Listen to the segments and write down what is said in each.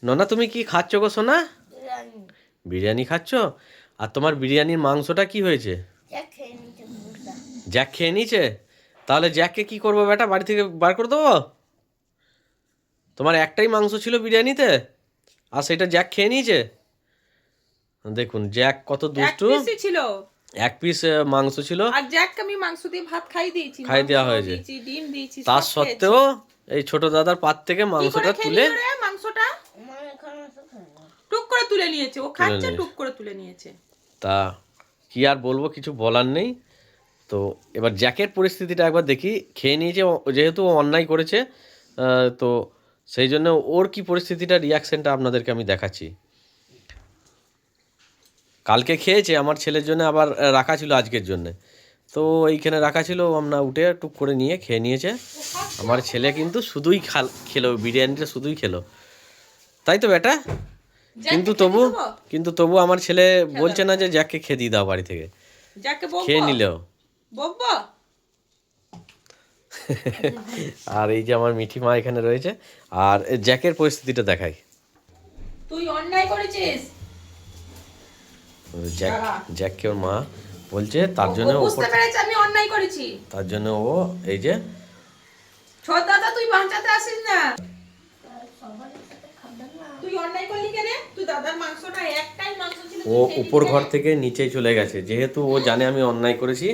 ননা তুমি কি খাচ্ছ গো সোনা? বিরিয়ানি। বিরিয়ানি খাচ্ছ? আর তোমার বিরিয়ানির মাংসটা কি হয়েছে? যা খেয়ে নিতে বুঝলা। জ্যাক খেয়ে নিয়েছে? তাহলে জ্যাককে কি করবো বেটা, বাড়ি থেকে বার করে দেবো? তোমার একটাই মাংস ছিল বিরিয়ানিতে, আর সেটা জ্যাক খেয়ে নিয়েছে। দেখুন জ্যাক কত এক দুষ্টু। পিসই ছিল। এক পিস মাংস ছিল, আর জ্যাককে আমি মাংস দিয়ে ভাত খাই দিয়েছি, খাই দেওয়া মাংস হয়েছে। দিয়েছি, ডিম দিয়েছি, তার সব সত্ত্বেও এই ছোট দাদার পাত থেকে খেয়েছি। কি মাংসটা করে খেয়ে তুলে নিল রে মাংসটা? আমার এখানে তো খায় না। টুক করে তুলে নিয়েছে, ও খাচ্ছে নিয়েছে। টুক করে তুলে নিয়েছে। তা কি আর বলবো, কিছু বলার নেই। তো এবার জ্যাকের পরিস্থিতিটা একবার দেখি। খেয়ে নিয়েছে যেহেতু ও অন্যায় করেছে, তো সেই জন্য ওর কি পরিস্থিতিটা, রিয়াকশনটা আপনাদেরকে আমি দেখাচ্ছি। কালকে খেয়েছে, আমার ছেলের জন্য আবার রাখা ছিল আজকের জন্যে, তো এইখানে রাখা ছিল, আমরা উঠে টুক করে নিয়ে খেয়ে নিয়েছে। আমার ছেলে কিন্তু শুধুই খেলো বিরিয়ানিটা, শুধুই খেলো, তাই তো বেটা? কিন্তু জ্যাককে তবু খেতে দেবো? কিন্তু তবু আমার ছেলে বলছে না যে জ্যাককে খেয়ে দিয়ে দাও বাড়ি থেকে, জ্যাককে খেয়ে বকবো? নিলেও। বকবো? আর এই যে আমার মিঠি মা এখানে রয়েছে, আর জ্যাকের পরিস্থিতিটা দেখাই। তুই অন্যায় করেছিস। জ্যাককে ওর মা বলছে তার ও জন্য বুঝতে পেরেছে আমি অন্যায় করেছি। তার জন্য ও এই যে ছোট দাদা তুই বাঁচাতে আসিস না। সবার সাথে খাবে না। তুই অন্যায় করলি কেন? তুই দাদার মাংসটা একটাই মাংস ছিল, ও তুই খেয়ে উপর নিলি ঘর কেন? থেকে নিচে চলে গেছে, যেহেতু ও জানে আমি অন্যায় করেছি,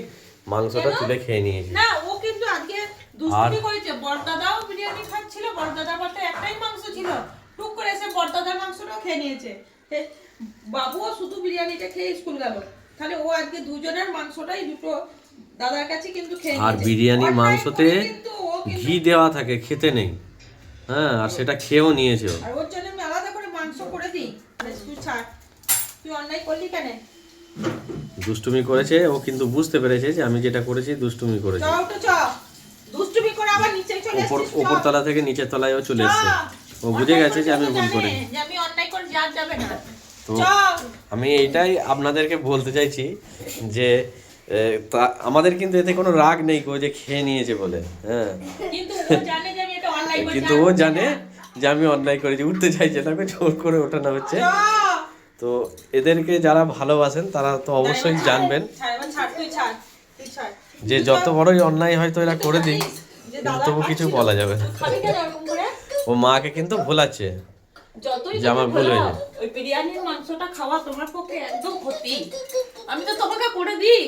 মাংসটা কেন? তুলে খেয়ে নিয়েছি। না ও কিন্তু আজকে দুষ্টুমি করেছে। বড়দাদাও বিরিয়ানি খাচ্ছিল, বড়দাদার বাড়িতে একটাই মাংস ছিল, টুক করে এসে বড়দাদার মাংসটাও খেয়ে নিয়েছে। বাবুও শুধু বিরিয়ানিটা খেয়ে স্কুল গেল। তাহলে ও আজকে দুজনের মাংসটাই দুটো দাদার কাছে কিন্তু খেয়ে আর নিয়েছে। বিরিয়ানির অন্যায় মাংসতে করে কিন্তু ও কিন্তু- ঘি দেওয়া থাকে, খেতে নেই। হ্যাঁ, আর সেটা খেয়েও নিয়েছে ও। আর ওর জন্য আমি আলাদা করে মাংস করে দিই। বেশ, তুই ছাড়, তুই অন্যায় করলি কেন? দুষ্টুমি করেছে ও, কিন্তু বুঝতে পেরেছে যে আমি যেটা করেছি দুষ্টুমি করেছি। যাও তো চ, দুষ্টুমি করে আবার নিচে চলে আসছিস। চ। উপর তলা থেকে নিচের তলায় ও চলে এসেছে। ও বুঝে গেছে যে আমি ভুল করেছি। যে আমি অন্যায় করে যাওয়া যাবে না। তো চ। আমি এইটাই আপনাদেরকে বলতে চাইছি যে আমাদের কিন্তু এতে কোনো রাগ নেই গো, যে খেয়ে নিয়েছে বলে। হ্যাঁ, কিন্তু ও জানে যে আমি এটা অন্যায় করেছি। কিন্তু ও জানে যে আমি অন্যায় করেছি, উঠতে চাইছে না, ওকে জোর করে ওঠানো হচ্ছে। চ। তো এদেরকে যারা ভালোবাসেন তারা তো অবশ্যই জানবেন ছাড়, এবার ছাড়, তুই ছাড়, তুই ছাড়। যে যত বড়ই অন্যায় হয়তো এরা করে দিক, যে কিন্তু দাদা তবু কিছু খাচ্ছিল, বলা যাবে না। তুই খাবি কেন এরকম করে? ও মাকে কিন্তু ভোলাচ্ছে যতই যে আমার তুমি ভুল বলো, হয়েছে। ওই বিরিয়ানির মাংসটা খাওয়া তোমার পক্ষে একদম ক্ষতি। আমি তো তোমাকে করে দিই,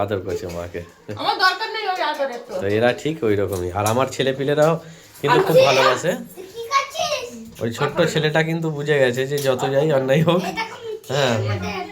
আদর করছে মাকে। আমার দরকার নেই ওই আদরের। তো তো এরা ঠিক ওই রকমই। আর আমার ছেলে পিলেরাও কিন্তু খুব ভালোবাসে। কি খাচ্ছিস? ওই ছোট্ট ছেলেটা কিন্তু বুঝে গেছে যে যত যাই অন্যায় হোক, এটা খুব মিষ্টি। হ্যাঁ, আমাদের